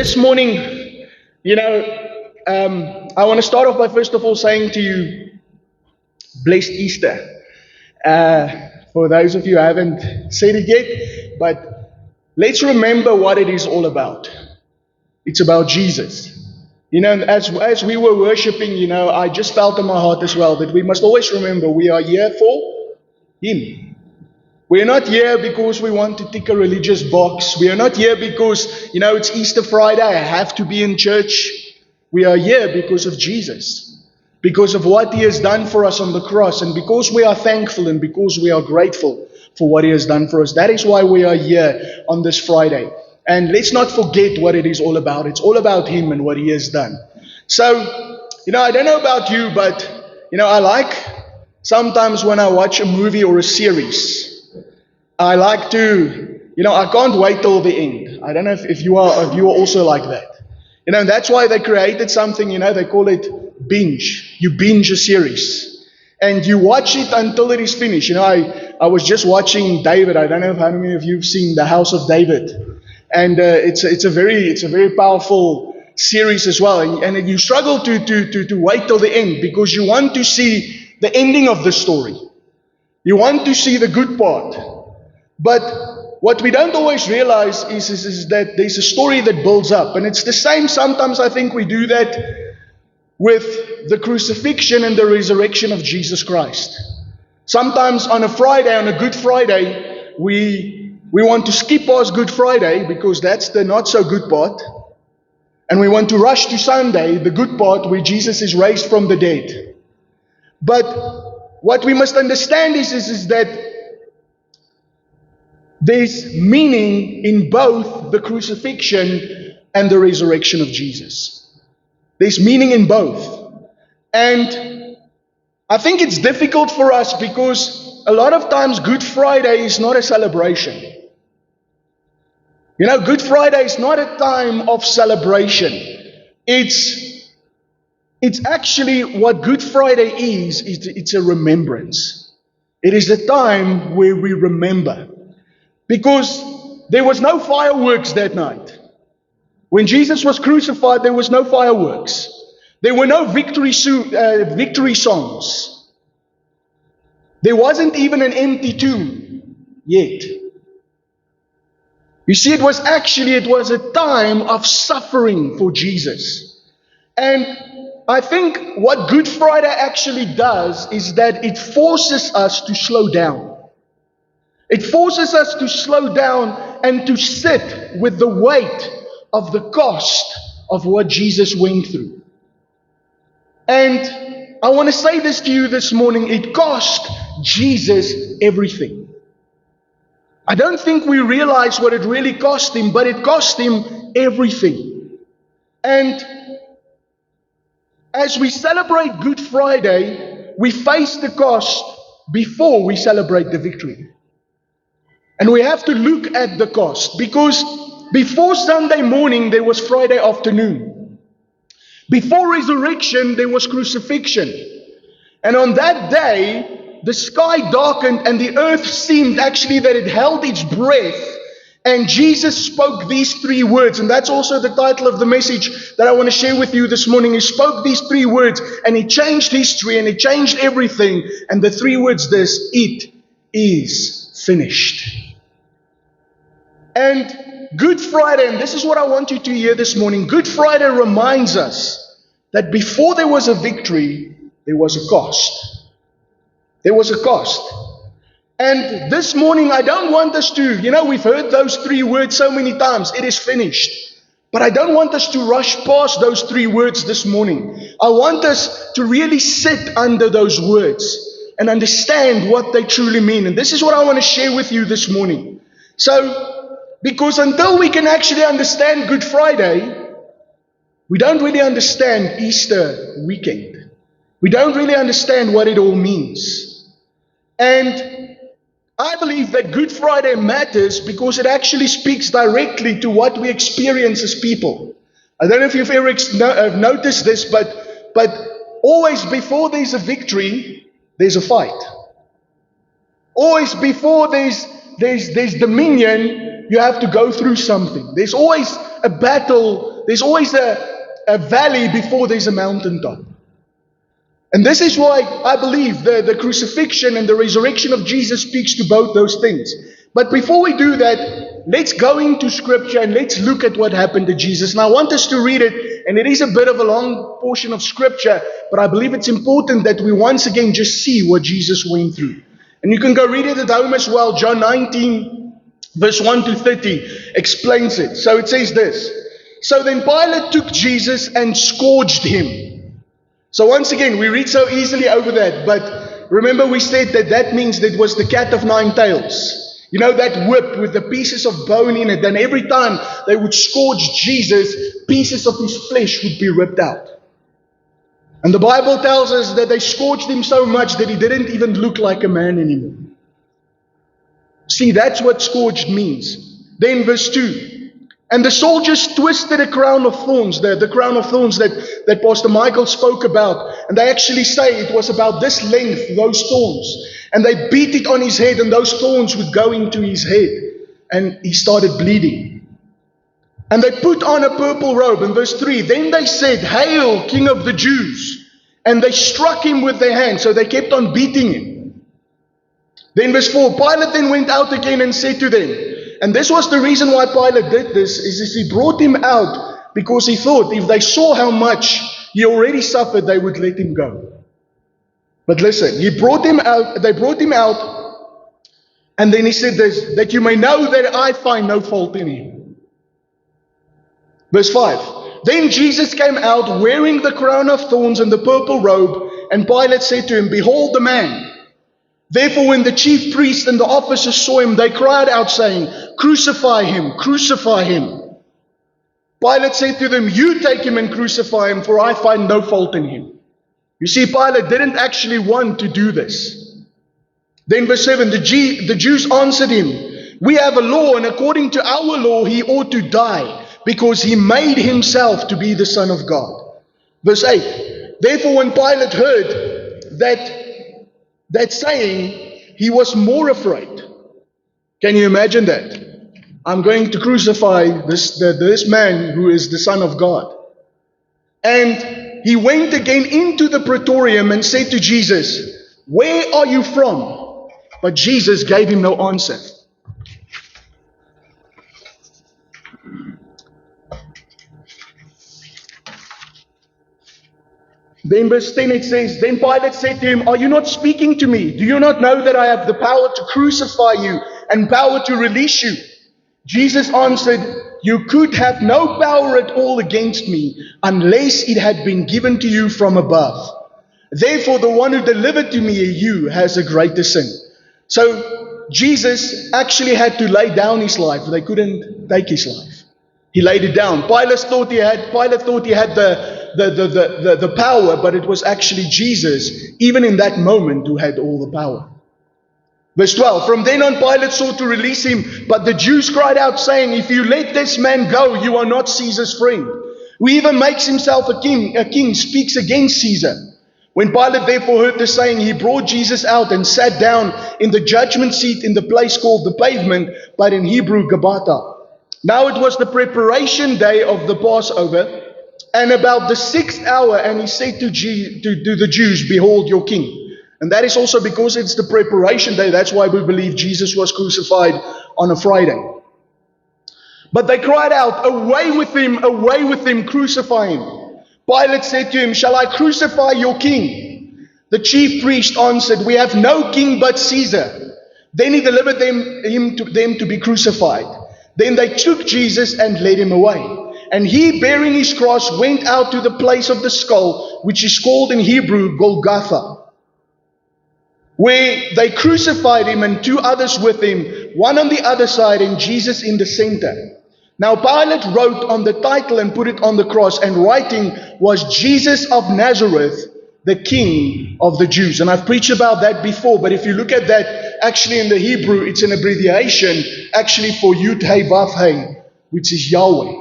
This morning, I want to start off by first of all saying to you, blessed Easter. For those of you who haven't said it yet, but let's remember what it is all about. It's about Jesus. As we were worshiping, I just felt in my heart as well that we must always remember we are here for Him. We are not here because we want to tick a religious box. We are not here because, it's Easter Friday, I have to be in church. We are here because of Jesus, because of what He has done for us on the cross, and because we are thankful and because we are grateful for what He has done for us. That is why we are here on this Friday. And let's not forget what it is all about. It's all about Him and what He has done. So, I don't know about you, but, I like sometimes when I watch a movie or a series, I like to, I can't wait till the end. I don't know if you are also like that. And that's why they created something, they call it binge. You binge a series. And you watch it until it is finished. I was just watching David. I don't know how many of you have seen The House of David. And it's a very powerful series as well. And you struggle to wait till the end because you want to see the ending of the story. You want to see the good part. But what we don't always realize is that there's a story that builds up. And it's the same, sometimes I think we do that with the crucifixion and the resurrection of Jesus Christ. Sometimes on a Friday, on a Good Friday, we want to skip past Good Friday because that's the not so good part. And we want to rush to Sunday, the good part where Jesus is raised from the dead. But what we must understand is that there's meaning in both the crucifixion and the resurrection of Jesus. There's meaning in both. And I think it's difficult for us because a lot of times Good Friday is not a celebration. Good Friday is not a time of celebration. It's actually what Good Friday is it's a remembrance. It is a time where we remember. Because there was no fireworks that night. When Jesus was crucified, there was no fireworks. There were no victory songs. There wasn't even an empty tomb yet. You see, it was a time of suffering for Jesus. And I think what Good Friday actually does is that it forces us to slow down. It forces us to slow down and to sit with the weight of the cost of what Jesus went through. And I want to say this to you this morning. It cost Jesus everything. I don't think we realize what it really cost Him, but it cost Him everything. And as we celebrate Good Friday, we face the cost before we celebrate the victory. And we have to look at the cost because before Sunday morning, there was Friday afternoon. Before resurrection, there was crucifixion. And on that day, the sky darkened and the earth seemed actually that it held its breath. And Jesus spoke these three words. And that's also the title of the message that I want to share with you this morning. He spoke these three words and He changed history and He changed everything. And the three words this: it is finished. And Good Friday, and this is what I want you to hear this morning, Good Friday reminds us that before there was a victory, there was a cost. There was a cost. And this morning, I don't want us to, we've heard those three words so many times, it is finished. But I don't want us to rush past those three words this morning. I want us to really sit under those words and understand what they truly mean. And this is what I want to share with you this morning. So, because until we can actually understand Good Friday, we don't really understand Easter weekend. We don't really understand what it all means. And I believe that Good Friday matters because it actually speaks directly to what we experience as people. I don't know if you've ever noticed this, but always before there's a victory, there's a fight. Always before there's dominion, you have to go through something. There's always a battle there's always a valley before there's a mountaintop. And this is why I believe the crucifixion and the resurrection of Jesus speaks to both those things. But before we do that, let's go into Scripture and let's look at what happened to Jesus. And I want us to read it, and it is a bit of a long portion of Scripture, but I believe it's important that we once again just see what Jesus went through. And you can go read it at home as well. John 19, verse 1 to 30 explains it. So it says this: So then Pilate took Jesus and scourged him. So once again, we read so easily over that, but remember we said that means that it was the cat of nine tails. You know, that whip with the pieces of bone in it, and every time they would scourge Jesus, pieces of his flesh would be ripped out. And the Bible tells us that they scourged him so much that he didn't even look like a man anymore. See, that's what scourged means. Then verse 2. And the soldiers twisted a crown of thorns, the crown of thorns that Pastor Michael spoke about. And they actually say it was about this length, those thorns. And they beat it on his head, and those thorns would go into his head. And he started bleeding. And they put on a purple robe. In verse 3, then they said, Hail, King of the Jews. And they struck him with their hands, so they kept on beating him. Then verse 4, Pilate then went out again and said to them, and this was the reason why Pilate did this, is he brought him out because he thought if they saw how much he already suffered, they would let him go. But listen, they brought him out, and then he said this, that you may know that I find no fault in him. Verse 5, then Jesus came out wearing the crown of thorns and the purple robe, and Pilate said to him, Behold the man. Therefore, when the chief priests and the officers saw him, they cried out, saying, Crucify him, crucify him. Pilate said to them, You take him and crucify him, for I find no fault in him. You see, Pilate didn't actually want to do this. Then verse 7, the Jews answered him, We have a law, and according to our law he ought to die, because he made himself to be the Son of God. Verse 8, therefore when Pilate heard that saying, he was more afraid. Can you imagine that? I'm going to crucify this man who is the Son of God. And he went again into the praetorium and said to Jesus, Where are you from? But Jesus gave him no answer. Then verse 10 it says, Then Pilate said to him, Are you not speaking to me? Do you not know that I have the power to crucify you and power to release you? Jesus answered, You could have no power at all against me unless it had been given to you from above. Therefore the one who delivered to me you has a greater sin. So Jesus actually had to lay down his life. They couldn't take his life. He laid it down. Pilate thought he had the power, but it was actually Jesus, even in that moment, who had all the power. Verse 12, from then on Pilate sought to release him, but the Jews cried out, saying, If you let this man go, you are not Caesar's friend. Who even makes himself a king speaks against Caesar. When Pilate therefore heard this saying, he brought Jesus out and sat down in the judgment seat in the place called the Pavement, but in Hebrew, Gabbatha. Now it was the preparation day of the Passover, and about the 6th hour, and he said to the Jews, Behold your king. And that is also because it's the preparation day. That's why we believe Jesus was crucified on a Friday. But they cried out, away with him, crucify him. Pilate said to him, Shall I crucify your king? The chief priest answered, We have no king but Caesar. Then he delivered them to be crucified. Then they took Jesus and led him away. And he, bearing his cross, went out to the place of the skull, which is called in Hebrew Golgotha, where they crucified him and 2 others with him, one on the other side and Jesus in the center. Now Pilate wrote on the title and put it on the cross, and writing was Jesus of Nazareth, the King of the Jews. And I've preached about that before, but if you look at that, actually in the Hebrew, it's an abbreviation actually for Yud Hey Vav Hey, which is Yahweh,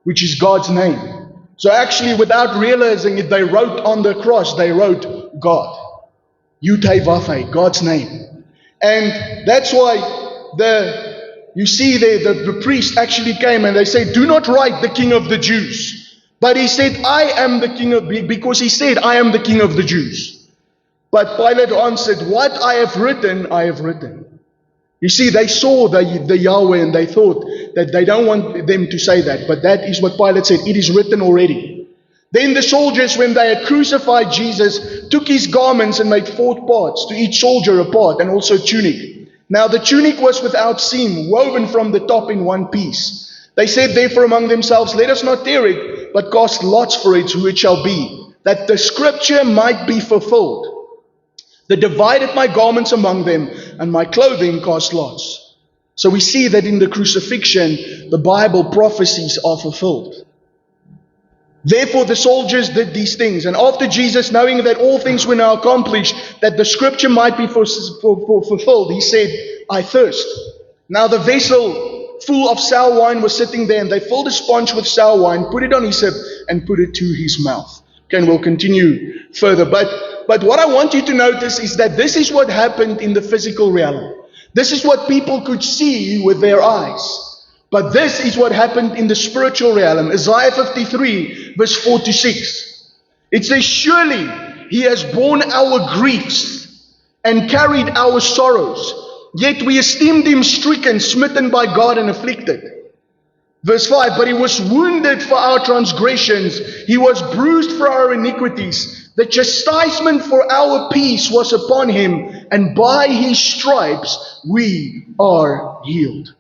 which is God's name. So actually, without realizing it, they wrote on the cross, they wrote God. Yud Hey Vav Hey, God's name. And that's why you see there the priest actually came and they said, do not write the King of the Jews. But he said, I am the King of, because he said, I am the King of the Jews. But Pilate answered, what I have written, I have written. You see, they saw the Yahweh and they thought that they don't want them to say that. But that is what Pilate said, it is written already. Then the soldiers, when they had crucified Jesus, took his garments and made 4 parts, to each soldier a part, and also tunic. Now the tunic was without seam, woven from the top in one piece. They said therefore among themselves, let us not tear it, but cast lots for it, who it shall be, that the scripture might be fulfilled. They divided my garments among them, and my clothing cast lots. So we see that in the crucifixion, the Bible prophecies are fulfilled. Therefore the soldiers did these things, and after Jesus, knowing that all things were now accomplished, that the scripture might be fulfilled, he said, I thirst. Now the vessel full of sour wine was sitting there, and they filled a sponge with sour wine, put it on his hip, and put it to his mouth. Okay, and we'll continue further. But what I want you to notice is that this is what happened in the physical realm. This is what people could see with their eyes. But this is what happened in the spiritual realm. Isaiah 53, verse 4 to 6. It says, surely he has borne our griefs and carried our sorrows. Yet we esteemed him stricken, smitten by God and afflicted. Verse 5, but he was wounded for our transgressions. He was bruised for our iniquities. The chastisement for our peace was upon him, and by his stripes we are healed.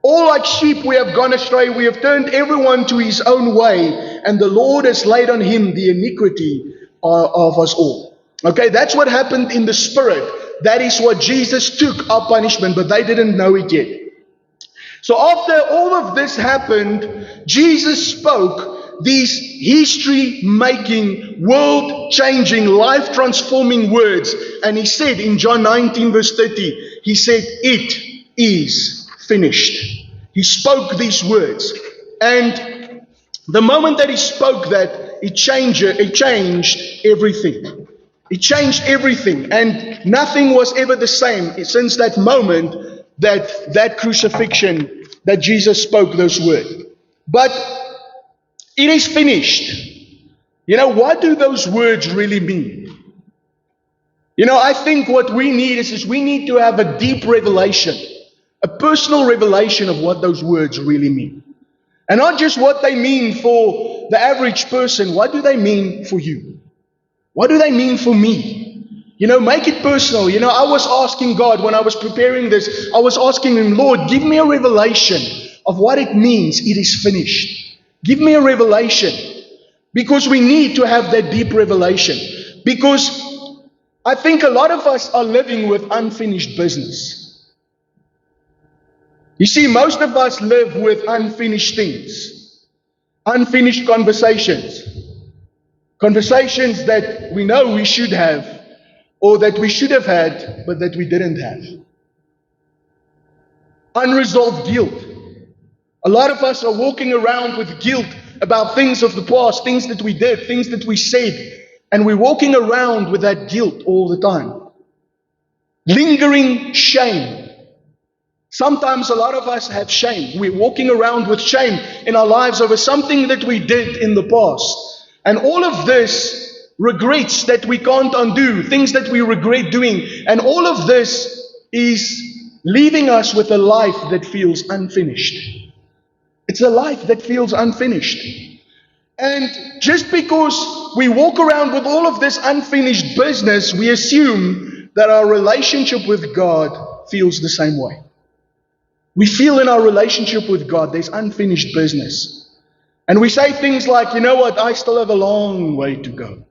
All like sheep we have gone astray, we have turned everyone to his own way, and the Lord has laid on him the iniquity of us all. Okay, that's what happened in the spirit. That is what Jesus took our punishment, but they didn't know it yet. So after all of this happened, Jesus spoke these history-making, world-changing, life-transforming words. And he said in John 19 verse 30, he said, it is finished. He spoke these words, and the moment that he spoke that, it changed everything. It changed everything, and nothing was ever the same since that moment, that crucifixion, that Jesus spoke those words. But it is finished. You know, what do those words really mean? You know, I think what we need is we need to have a deep revelation. A personal revelation of what those words really mean. And not just what they mean for the average person. What do they mean for you? What do they mean for me? You know, make it personal. You know, I was asking God when I was preparing this, I was asking him, Lord, give me a revelation of what it means it is finished. Give me a revelation. Because we need to have that deep revelation. Because I think a lot of us are living with unfinished business. You see, most of us live with unfinished things, unfinished conversations, conversations that we know we should have, or that we should have had, but that we didn't have. Unresolved guilt. A lot of us are walking around with guilt about things of the past, things that we did, things that we said, and we're walking around with that guilt all the time. Lingering shame. Sometimes a lot of us have shame. We're walking around with shame in our lives over something that we did in the past. And all of this, regrets that we can't undo, things that we regret doing. And all of this is leaving us with a life that feels unfinished. It's a life that feels unfinished. And just because we walk around with all of this unfinished business, we assume that our relationship with God feels the same way. We feel in our relationship with God, there's unfinished business. And we say things like, you know what, I still have a long way to go.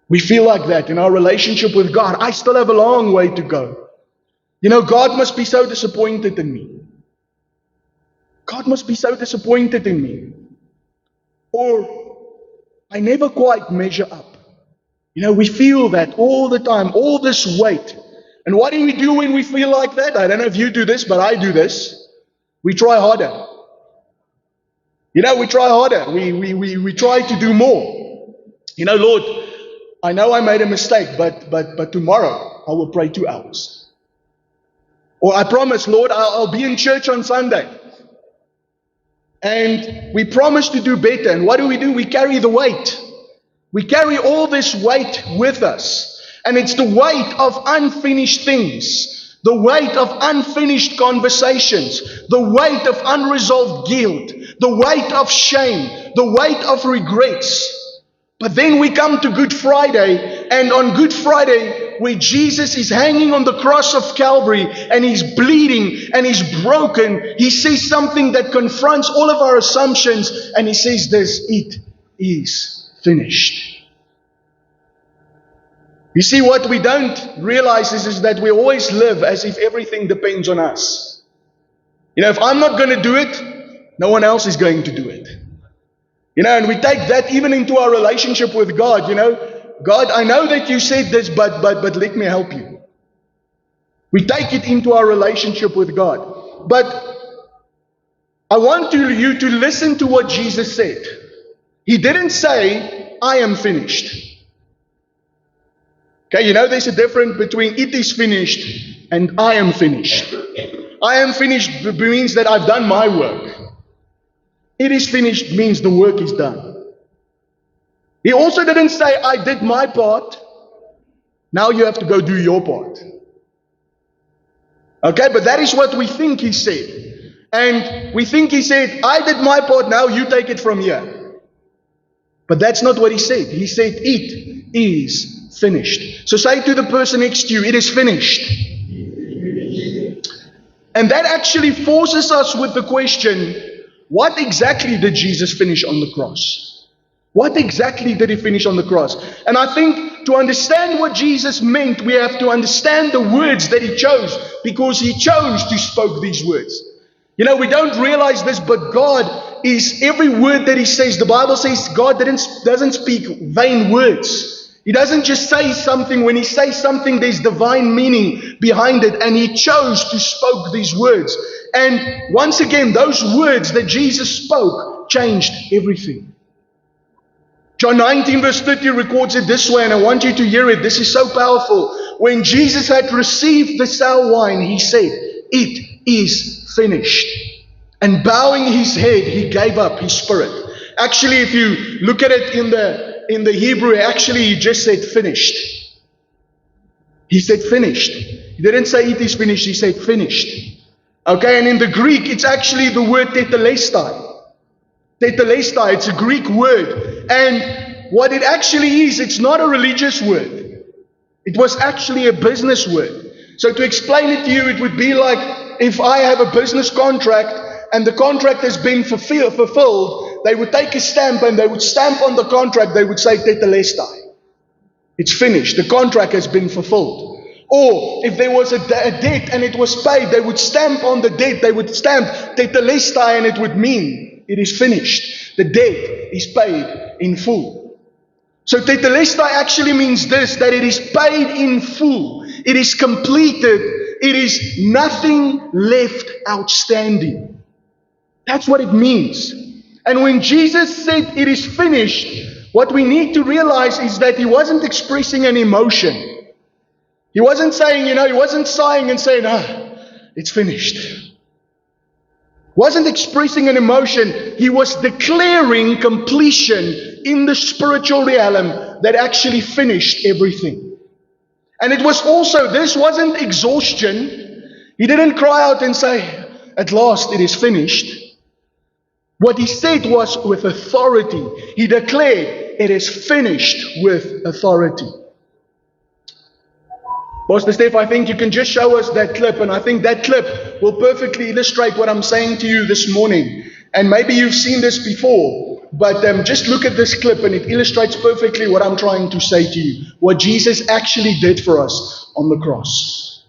We feel like that in our relationship with God. I still have a long way to go. You know, God must be so disappointed in me. God must be so disappointed in me. Or, I never quite measure up. You know, we feel that all the time, all this weight. And what do we do when we feel like that? I don't know if you do this, but I do this. We try harder. You know, we try harder. We try to do more. You know, Lord, I know I made a mistake, but tomorrow I will pray 2 hours. Or I promise, Lord, I'll be in church on Sunday. And we promise to do better. And what do? We carry the weight. We carry all this weight with us. And it's the weight of unfinished things, the weight of unfinished conversations, the weight of unresolved guilt, the weight of shame, the weight of regrets. But then we come to Good Friday, and on Good Friday, where Jesus is hanging on the cross of Calvary, and he's bleeding, and he's broken, he says something that confronts all of our assumptions, and he says this: it is finished. You see, what we don't realize is that we always live as if everything depends on us. If I'm not going to do it, no one else is going to do it. And we take that even into our relationship with God. God, I know that you said this, but let me help you. We take it into our relationship with God. But I want you to listen to what Jesus said. He didn't say, I am finished. Okay, there's a difference between it is finished and I am finished. I am finished means that I've done my work. It is finished means the work is done. He also didn't say, I did my part, now you have to go do your part. Okay, but that is what we think he said. And we think he said, I did my part, now you take it from here. But that's not what he said. He said, it is finished. So say to the person next to you, it is finished. And that actually forces us with the question, what exactly did Jesus finish on the cross? What exactly did he finish on the cross? And I think to understand what Jesus meant, we have to understand the words that he chose, because he chose to speak these words. We don't realize this, but God is every word that he says. The Bible says God doesn't speak vain words. He doesn't just say something. When he says something, there's divine meaning behind it. And he chose to speak these words. And once again, those words that Jesus spoke changed everything. John 19 verse 30 records it this way, and I want you to hear it. This is so powerful. When Jesus had received the sour wine, he said, it is finished. And bowing his head, he gave up his spirit. Actually, if you look at it in the Hebrew, actually he just said finished. He said finished. He didn't say it is finished, he said finished. Okay, and in the Greek, it's actually the word tetelestai. Tetelestai, it's a Greek word. And what it actually is, it's not a religious word. It was actually a business word. So to explain it to you, it would be like if I have a business contract and the contract has been fulfilled, they would take a stamp and they would stamp on the contract, they would say tetelestai. It's finished. The contract has been fulfilled. Or if there was a debt and it was paid, they would stamp on the debt. They would stamp tetelestai, and it would mean it is finished. The debt is paid in full. So tetelestai actually means this, that it is paid in full. It is completed. It is nothing left outstanding. That's what it means. And when Jesus said it is finished, what we need to realize is that he wasn't expressing an emotion. He wasn't saying, he wasn't sighing and saying, it's finished. Wasn't expressing an emotion. He was declaring completion in the spiritual realm that actually finished everything. And it was also, this wasn't exhaustion. He didn't cry out and say, at last it is finished. What he said was with authority. He declared, it is finished with authority. Pastor Steph, I think you can just show us that clip, and I think that clip will perfectly illustrate what I'm saying to you this morning. And maybe you've seen this before, but just look at this clip and it illustrates perfectly what I'm trying to say to you. What Jesus actually did for us on the cross.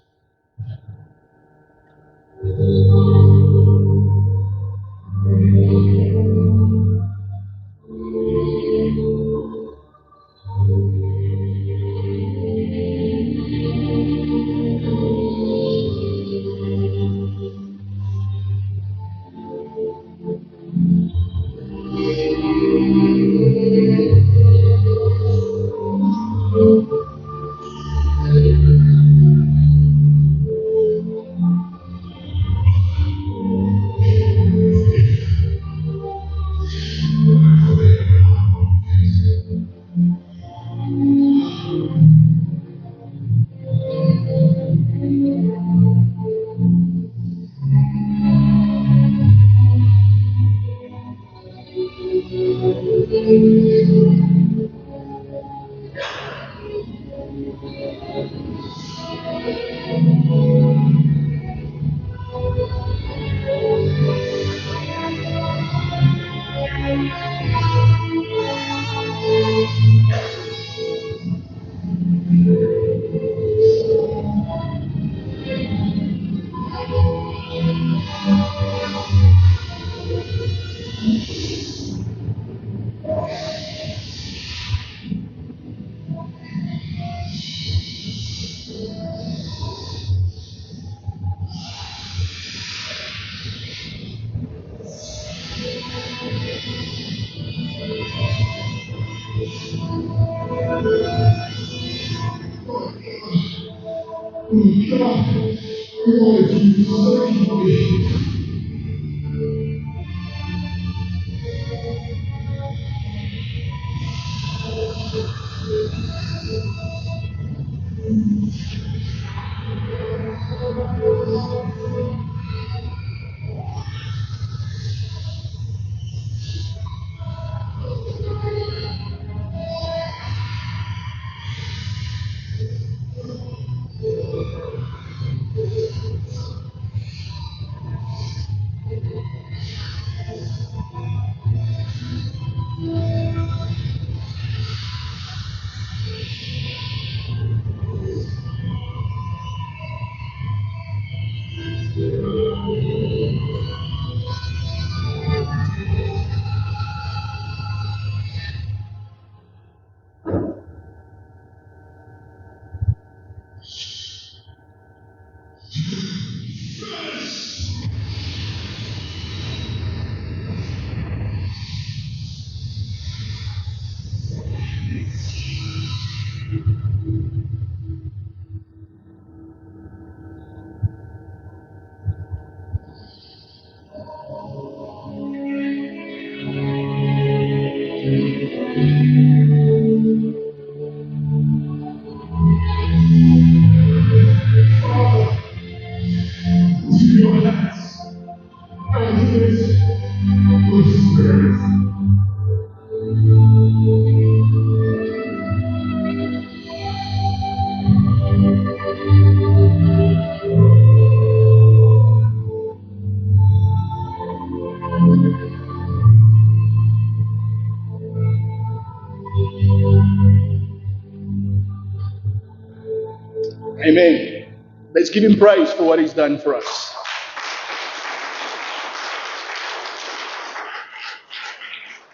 Amen. Let's give him praise for what he's done for us.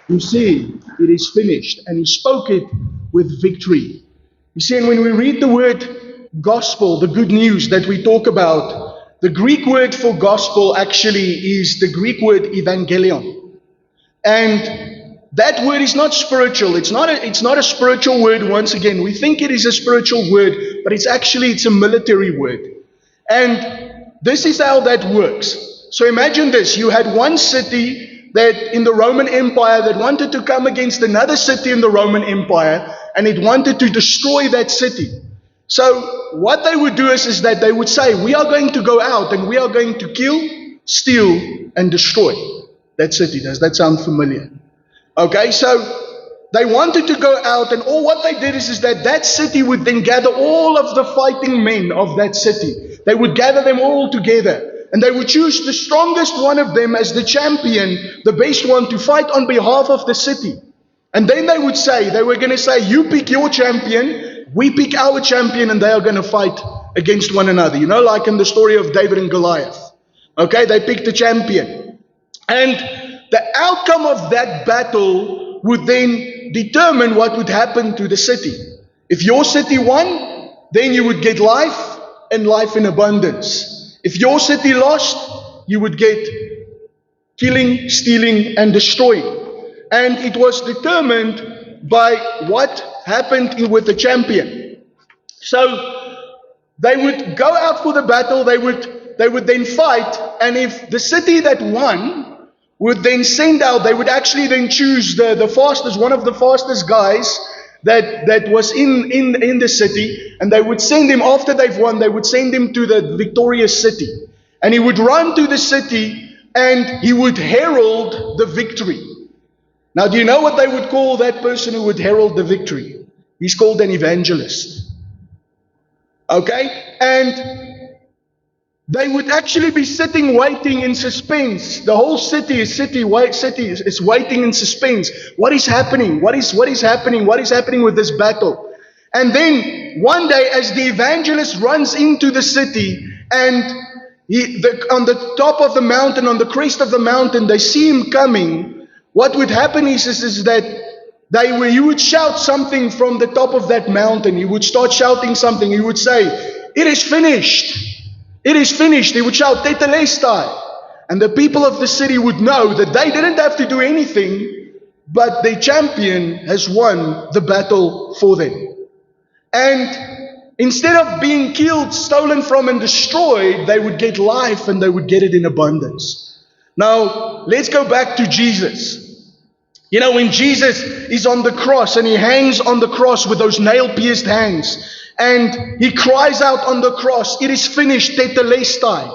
You see, it is finished, and he spoke it with victory. You see, and when we read the word gospel, the good news that we talk about, the Greek word for gospel actually is the Greek word evangelion. And that word is not spiritual. It's not a spiritual word once again. We think it is a spiritual word, but it's a military word. And this is how that works. So imagine this. You had one city that in the Roman Empire that wanted to come against another city in the Roman Empire, and it wanted to destroy that city. So what they would do is that they would say, we are going to go out and we are going to kill, steal, and destroy that city. Does that sound familiar? Okay, so they wanted to go out, and all what they did is that city would then gather all of the fighting men of that city. They would gather them all together, and they would choose the strongest one of them as the champion, the best one to fight on behalf of the city. And then they were going to say, you pick your champion, we pick our champion, and they are going to fight against one another. You know, like in the story of David and Goliath. Okay, they picked a champion. And the outcome of that battle would then determine what would happen to the city. If your city won, then you would get life and life in abundance. If your city lost, you would get killing, stealing, and destroying. And it was determined by what happened with the champion. So they would go out for the battle, they would then fight, and if the city that won would then send out, they would actually then choose the fastest, one of the fastest guys that was in the city, and they would send him, after they've won, they would send him to the victorious city. And he would run to the city, and he would herald the victory. Now, do you know what they would call that person who would herald the victory? He's called an evangelist. Okay? And they would actually be sitting waiting in suspense. The whole city is waiting in suspense. What is happening? What is happening? What is happening with this battle? And then one day, as the evangelist runs into the city, and on the top of the mountain, on the crest of the mountain, they see him coming. What would happen is that he would shout something from the top of that mountain. He would start shouting something. He would say, "It is finished. It is finished." He would shout, "Tetelestai." And the people of the city would know that they didn't have to do anything, but the champion has won the battle for them. And instead of being killed, stolen from, and destroyed, they would get life, and they would get it in abundance. Now, let's go back to Jesus. You know, when Jesus is on the cross and he hangs on the cross with those nail-pierced hands, and he cries out on the cross, "It is finished, tetelestai."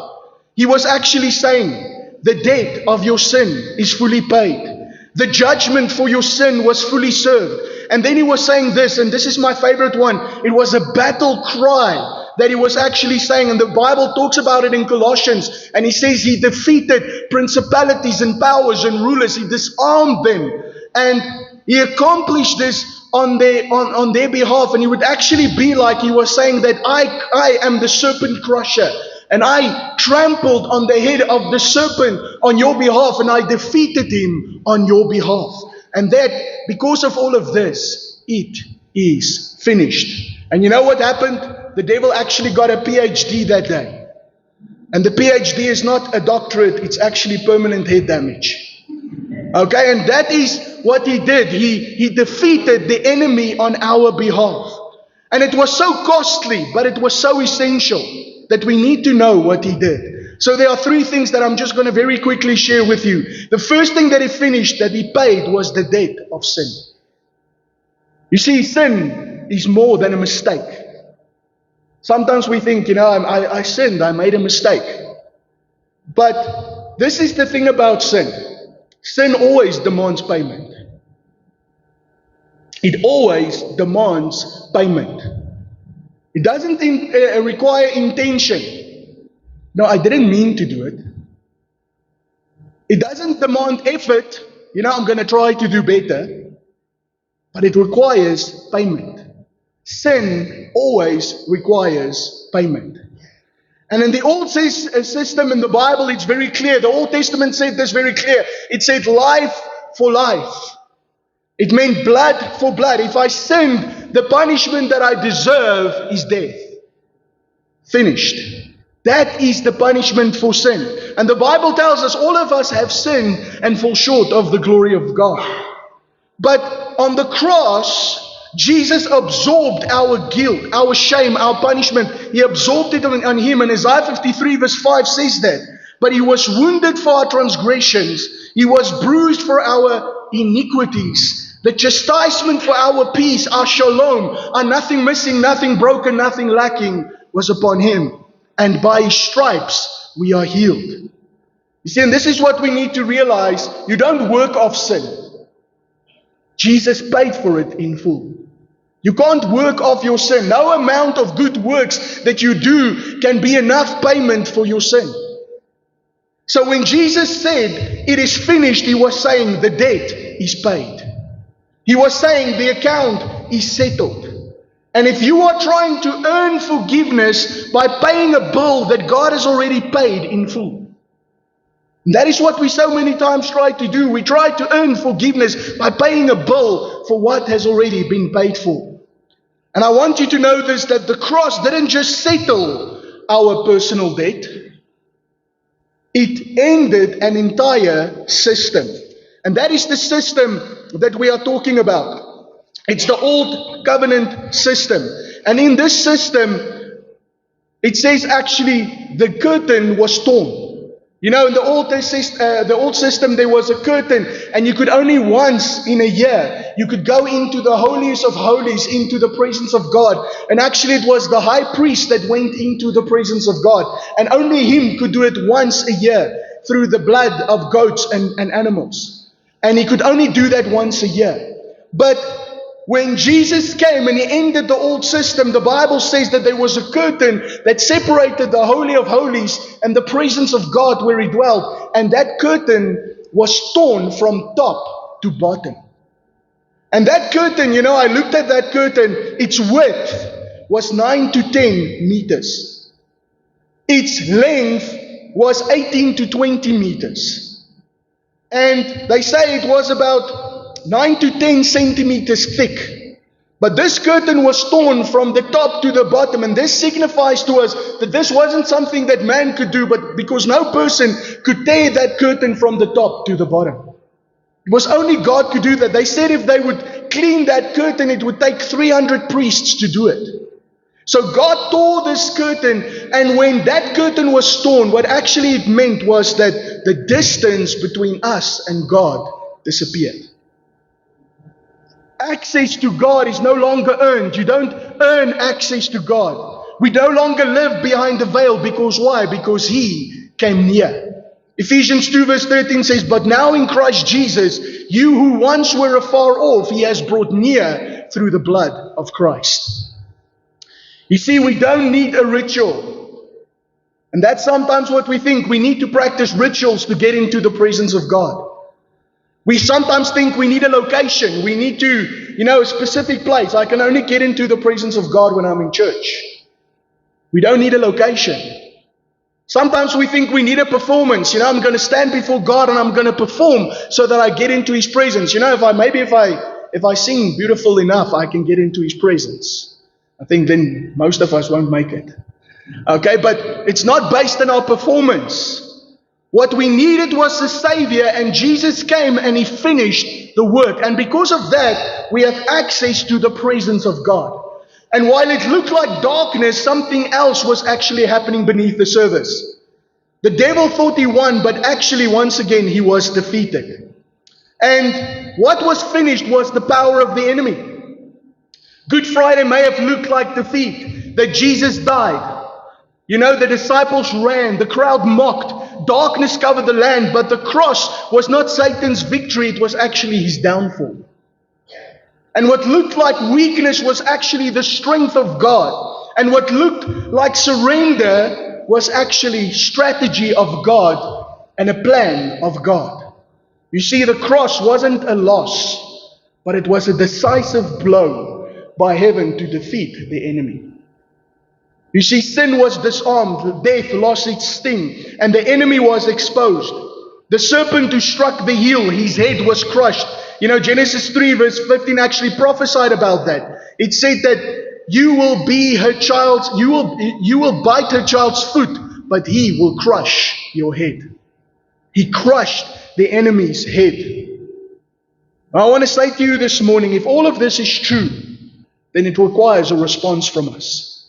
He was actually saying, the debt of your sin is fully paid. The judgment for your sin was fully served. And then he was saying this, and this is my favorite one. It was a battle cry that he was actually saying, and the Bible talks about it in Colossians, and he says he defeated principalities and powers and rulers. He disarmed them, and he accomplished this on their behalf. And he would actually be like he was saying that I am the serpent crusher, and I trampled on the head of the serpent on your behalf, and I defeated him on your behalf. And that because of all of this, it is finished. And you know what happened? The devil actually got a PhD that day. And the PhD is not a doctorate, it's actually permanent head damage. Okay, and that is what he did. He defeated the enemy on our behalf. And it was so costly, but it was so essential that we need to know what he did. So there are three things that I'm just going to very quickly share with you. The first thing that he finished, that he paid, was the debt of sin. You see, sin is more than a mistake. Sometimes we think, I sinned, I made a mistake. But this is the thing about sin. Sin always demands payment. It always demands payment. It doesn't require intention. No, I didn't mean to do it. It doesn't demand effort. I'm going to try to do better. But it requires payment. Sin always requires payment. And in the old system in the Bible, it's very clear. The Old Testament said this very clear. It said life for life. It meant blood for blood. If I sinned, the punishment that I deserve is death. Finished. That is the punishment for sin. And the Bible tells us all of us have sinned and fall short of the glory of God. But on the cross, Jesus absorbed our guilt, our shame, our punishment. He absorbed it on him. And Isaiah 53 verse 5 says that. But he was wounded for our transgressions. He was bruised for our iniquities. The chastisement for our peace, our shalom, our nothing missing, nothing broken, nothing lacking, was upon him. And by his stripes, we are healed. You see, and this is what we need to realize. You don't work off sin. Jesus paid for it in full. You can't work off your sin. No amount of good works that you do can be enough payment for your sin. So when Jesus said, "It is finished," he was saying the debt is paid. He was saying the account is settled. And if you are trying to earn forgiveness by paying a bill that God has already paid in full, that is what we so many times try to do. We try to earn forgiveness by paying a bill for what has already been paid for. And I want you to know this, that the cross didn't just settle our personal debt. It ended an entire system. And that is the system that we are talking about. It's the old covenant system. And in this system, it says actually the curtain was torn. In the old system, there was a curtain, and you could only once in a year, you could go into the holiest of holies, into the presence of God. And actually it was the high priest that went into the presence of God. And only him could do it once a year through the blood of goats and animals. And he could only do that once a year. But when Jesus came and he ended the old system, the Bible says that there was a curtain that separated the Holy of Holies and the presence of God where he dwelt. And that curtain was torn from top to bottom. And that curtain, I looked at that curtain, its width was 9 to 10 meters. Its length was 18 to 20 meters. And they say it was about 9 to 10 centimeters thick. But this curtain was torn from the top to the bottom. And this signifies to us that this wasn't something that man could do, but because no person could tear that curtain from the top to the bottom. It was only God could do that. They said if they would clean that curtain, it would take 300 priests to do it. So God tore this curtain, and when that curtain was torn, what actually it meant was that the distance between us and God disappeared. Access to God is no longer earned. You don't earn access to God. We no longer live behind the veil. Because why? Because He came near. Ephesians 2 verse 13 says, "But now in Christ Jesus, you who once were afar off, He has brought near through the blood of Christ." You see, we don't need a ritual. And that's sometimes what we think. We need to practice rituals to get into the presence of God. We sometimes think we need a location. We need to, a specific place. I can only get into the presence of God when I'm in church. We don't need a location. Sometimes we think we need a performance. I'm going to stand before God and I'm going to perform so that I get into His presence. If I sing beautiful enough, I can get into His presence. I think then most of us won't make it. Okay, but it's not based on our performance. What we needed was a Savior, and Jesus came and He finished the work. And because of that, we have access to the presence of God. And while it looked like darkness, something else was actually happening beneath the surface. The devil thought he won, but actually, once again, he was defeated. And what was finished was the power of the enemy. Good Friday may have looked like defeat, that Jesus died. The disciples ran, the crowd mocked, darkness covered the land, but the cross was not Satan's victory, it was actually his downfall. And what looked like weakness was actually the strength of God. And what looked like surrender was actually strategy of God and a plan of God. You see, the cross wasn't a loss, but it was a decisive blow by heaven to defeat the enemy. You see, sin was disarmed, death lost its sting, and the enemy was exposed. The serpent who struck the heel, his head was crushed. Genesis 3 verse 15 actually prophesied about that. It said that you will bite her child's foot, but he will crush your head. He crushed the enemy's head. I want to say to you this morning, if all of this is true, then it requires a response from us.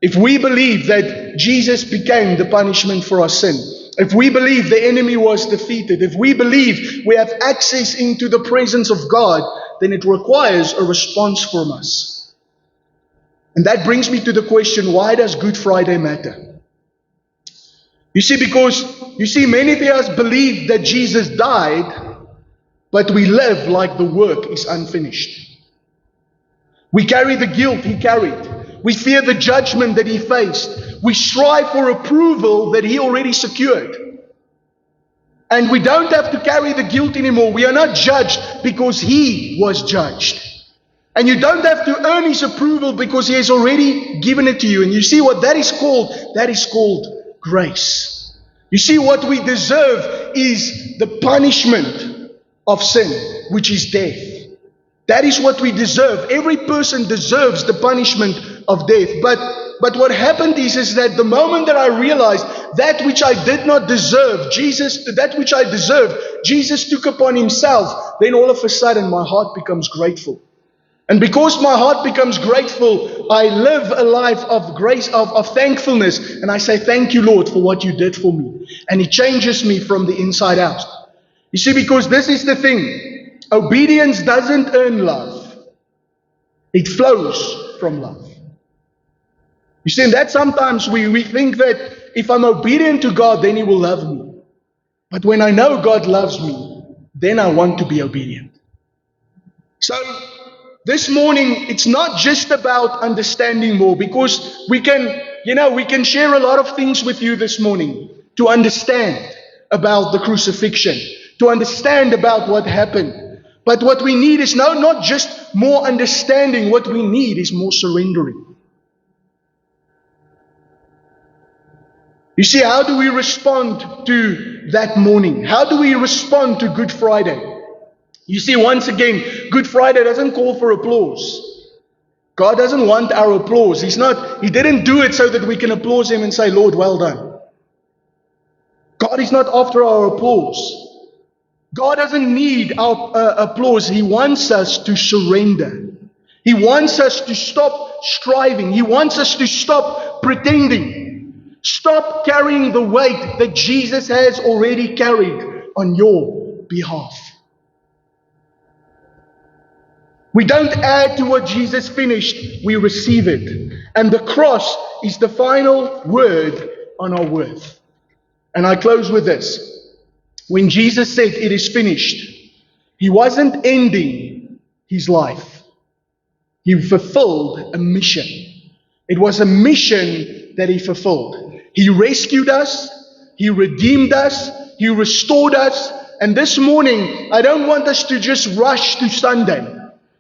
If we believe that Jesus became the punishment for our sin, if we believe the enemy was defeated, if we believe we have access into the presence of God, then it requires a response from us. And that brings me to the question, why does Good Friday matter? Because many of us believe that Jesus died, but we live like the work is unfinished. We carry the guilt He carried. We fear the judgment that He faced. We strive for approval that He already secured. And we don't have to carry the guilt anymore. We are not judged because He was judged. And you don't have to earn His approval because He has already given it to you. And you see what that is called? That is called grace. You see, what we deserve is the punishment of sin, which is death. That is what we deserve. Every person deserves the punishment of death. But what happened is that the moment that I realized that which I did not deserve, Jesus took upon Himself, then all of a sudden my heart becomes grateful. And because my heart becomes grateful, I live a life of grace, of thankfulness. And I say, thank you, Lord, for what you did for me. And it changes me from the inside out. You see, because this is the thing. Obedience doesn't earn love. It flows from love. You see, and that sometimes we think that if I'm obedient to God, then He will love me. But when I know God loves me, then I want to be obedient. So this morning, it's not just about understanding more, because we can share a lot of things with you this morning to understand about the crucifixion, to understand about what happened. But what we need is not just more understanding. What we need is more surrendering. You see, how do we respond to that morning? How do we respond to Good Friday? You see, once again, Good Friday doesn't call for applause. God doesn't want our applause. He didn't do it so that we can applaud Him and say, Lord, well done. God is not after our applause. God doesn't need our applause. He wants us to surrender. He wants us to stop striving. He wants us to stop pretending. Stop carrying the weight that Jesus has already carried on your behalf. We don't add to what Jesus finished, we receive it. And the cross is the final word on our worth. And I close with this. When Jesus said it is finished, He wasn't ending His life. He fulfilled a mission. It was a mission that He fulfilled. He rescued us, He redeemed us, He restored us. And this morning, I don't want us to just rush to Sunday.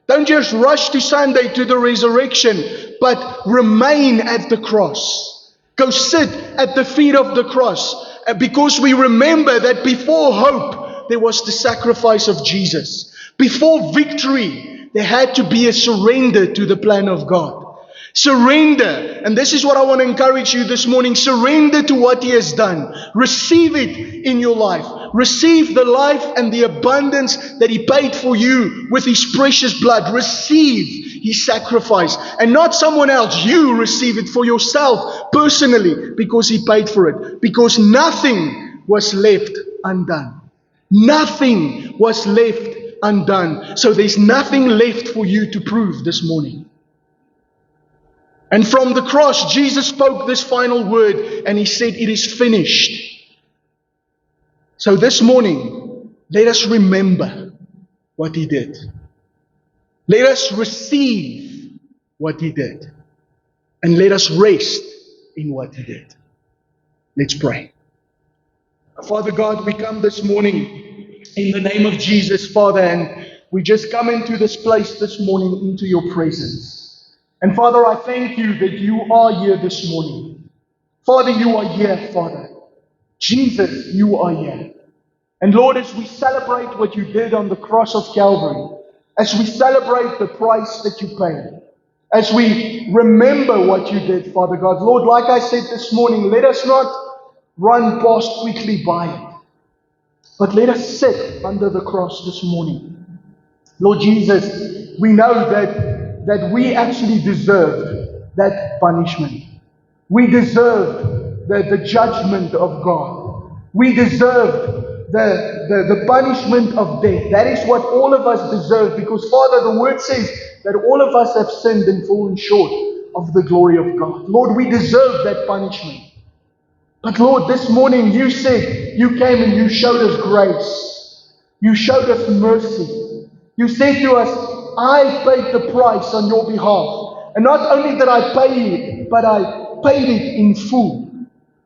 Don't just rush to Sunday to the resurrection, but remain at the cross. Go sit at the feet of the cross, because we remember that before hope, there was the sacrifice of Jesus. Before victory, there had to be a surrender to the plan of God. Surrender, and this is what I want to encourage you this morning. Surrender to what He has done. Receive it in your life. Receive the life and the abundance that He paid for you with His precious blood. Receive His sacrifice, and not someone else. You receive it for yourself personally, because He paid for it. Because nothing was left undone. Nothing was left undone. So there's nothing left for you to prove this morning. And from the cross, Jesus spoke this final word, and He said, it is finished. So this morning, let us remember what He did. Let us receive what He did. And let us rest in what He did. Let's pray. Father God, we come this morning in the name of Jesus, Father, and we just come into this place this morning, into your presence. And Father, I thank you that you are here this morning. Father, you are here, Father. Jesus, you are here. And Lord, as we celebrate what you did on the cross of Calvary, as we celebrate the price that you paid, as we remember what you did, Father God, Lord, like I said this morning, let us not run past quickly by it, but let us sit under the cross this morning. Lord Jesus, we know that we actually deserved that punishment. We deserved the judgment of God. We deserved the punishment of death. That is what all of us deserve, because Father, the word says that all of us have sinned and fallen short of the glory of God. Lord, we deserve that punishment. But Lord, this morning you said, you came and you showed us grace. You showed us mercy. You said to us, I paid the price on your behalf. And not only did I pay it, but I paid it in full.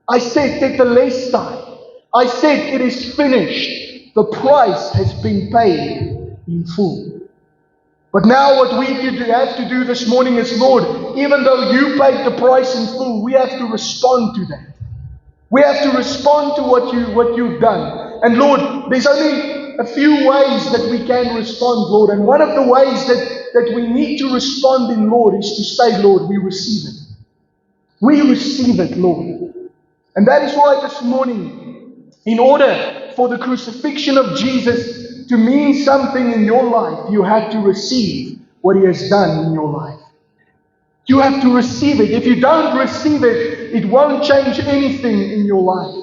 I said, tetelestai. I said, it is finished. The price has been paid in full. But now what we have to do this morning is, Lord, even though you paid the price in full, we have to respond to that. We have to respond to what you've done. And Lord, there's only a few ways that we can respond, Lord. And one of the ways that we need to respond in, Lord, is to say, Lord, we receive it. We receive it, Lord. And that is why this morning, in order for the crucifixion of Jesus to mean something in your life, you have to receive what He has done in your life. You have to receive it. If you don't receive it, it won't change anything in your life.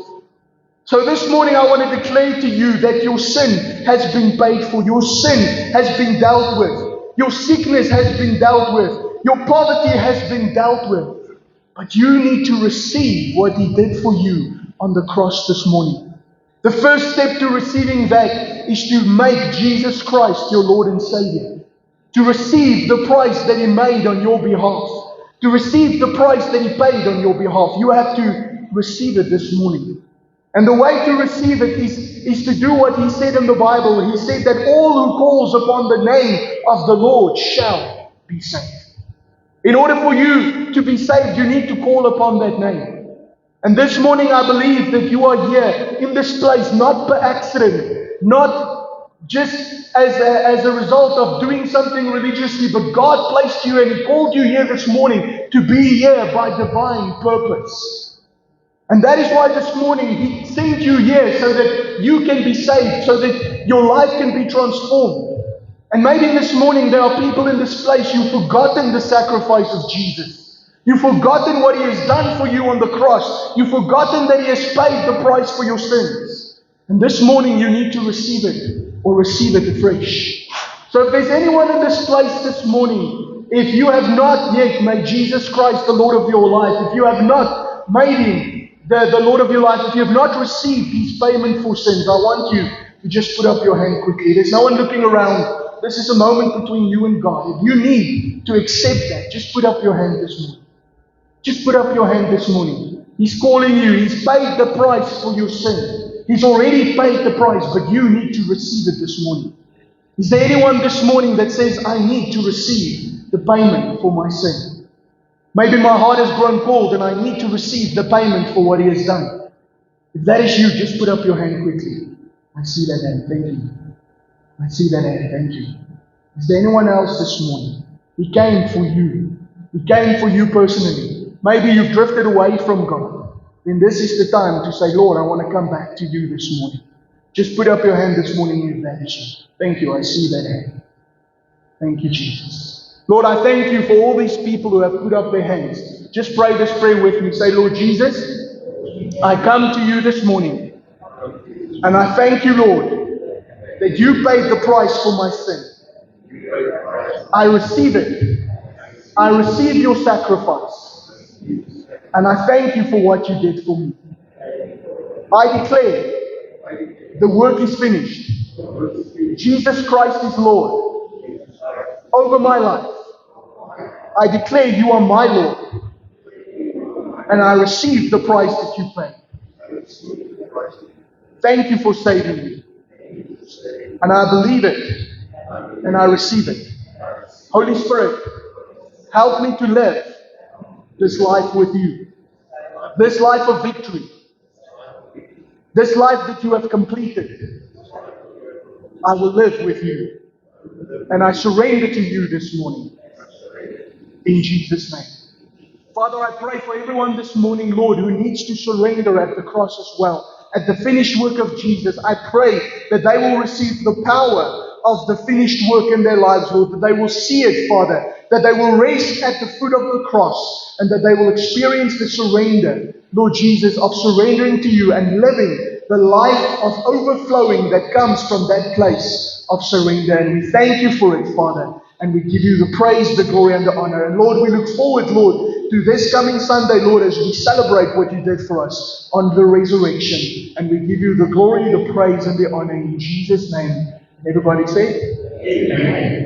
So this morning I want to declare to you that your sin has been paid for. Your sin has been dealt with. Your sickness has been dealt with. Your poverty has been dealt with. But you need to receive what He did for you on the cross this morning. The first step to receiving that is to make Jesus Christ your Lord and Savior. To receive the price that He made on your behalf. To receive the price that He paid on your behalf. You have to receive it this morning. And the way to receive it is to do what He said in the Bible. He said that all who calls upon the name of the Lord shall be saved. In order for you to be saved, you need to call upon that name. And this morning I believe that you are here in this place, not by accident, not just as a result of doing something religiously, but God placed you and He called you here this morning to be here by divine purpose. And that is why this morning He sent you here so that you can be saved, so that your life can be transformed. And maybe this morning there are people in this place, you've forgotten the sacrifice of Jesus. You've forgotten what He has done for you on the cross. You've forgotten that He has paid the price for your sins. And this morning you need to receive it, or receive it afresh. So if there's anyone in this place this morning, if you have not yet made Jesus Christ the Lord of your life, if you have not made Him the Lord of your life, if you have not received His payment for sins, I want you to just put up your hand quickly. There's no one looking around. This is a moment between you and God. If you need to accept that, just put up your hand this morning. Just put up your hand this morning. He's calling you. He's paid the price for your sin. He's already paid the price, but you need to receive it this morning. Is there anyone this morning that says, I need to receive the payment for my sin? Maybe my heart has grown cold and I need to receive the payment for what He has done. If that is you, just put up your hand quickly. I see that hand. Thank you. I see that hand. Thank you. Is there anyone else this morning? He came for you. He came for you personally. Maybe you've drifted away from God. Then this is the time to say, Lord, I want to come back to you this morning. Just put up your hand this morning if that is you. Thank you. I see that hand. Thank you, Jesus. Lord, I thank you for all these people who have put up their hands. Just pray this prayer with me. Say, Lord Jesus, I come to you this morning. And I thank you, Lord, that you paid the price for my sin. I receive it. I receive your sacrifice. And I thank you for what you did for me. I declare the work is finished. Jesus Christ is Lord over my life. I declare you are my Lord. And I receive the price that you paid. Thank you for saving me. And I believe it. And I receive it. Holy Spirit, help me to live this life with you. This life of victory. This life that you have completed. I will live with you. And I surrender to you this morning. In Jesus' name. Father, I pray for everyone this morning, Lord, who needs to surrender at the cross as well. At the finished work of Jesus, I pray that they will receive the power of the finished work in their lives, Lord, that they will see it, Father, that they will rest at the foot of the cross, and that they will experience the surrender, Lord Jesus, of surrendering to you and living the life of overflowing that comes from that place of surrender. And we thank you for it, Father, and we give you the praise, the glory, and the honor. And Lord, we look forward, Lord, to this coming Sunday, Lord, as we celebrate what you did for us on the resurrection. And we give you the glory, the praise, and the honor in Jesus' name. Everybody say, Amen.